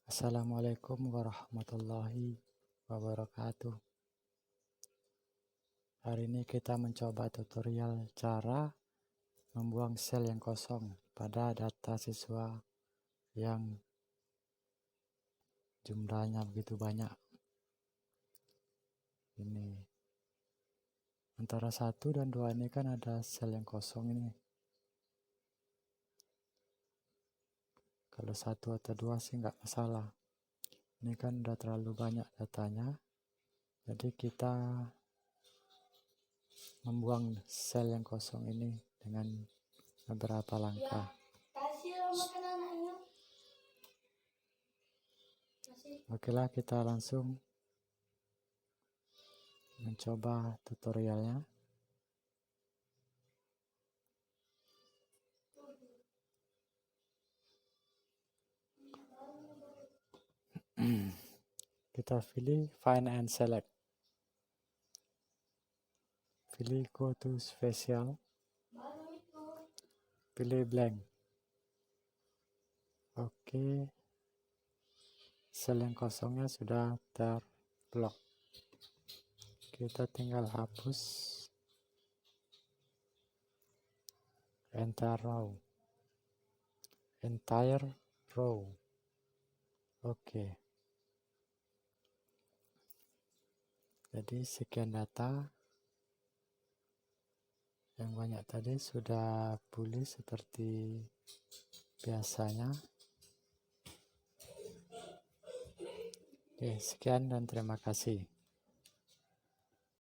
Assalamualaikum warahmatullahi wabarakatuh. Hari ini kita mencoba tutorial cara membuang sel yang kosong pada data siswa yang jumlahnya begitu banyak. Ini antara 1 dan 2 ini kan ada sel yang kosong ini. Kalau 1 atau 2 sih nggak masalah. Ini kan udah terlalu banyak datanya. Jadi kita membuang sel yang kosong ini dengan beberapa langkah. Okelah, kita langsung mencoba tutorialnya. Kita pilih find and select. Pilih go to special. Pilih blank. Oke. Sel yang kosongnya sudah terblok. Kita tinggal hapus. Entire row. Oke. Jadi sekian data. Yang banyak tadi sudah pulih seperti biasanya. Oke, sekian dan terima kasih.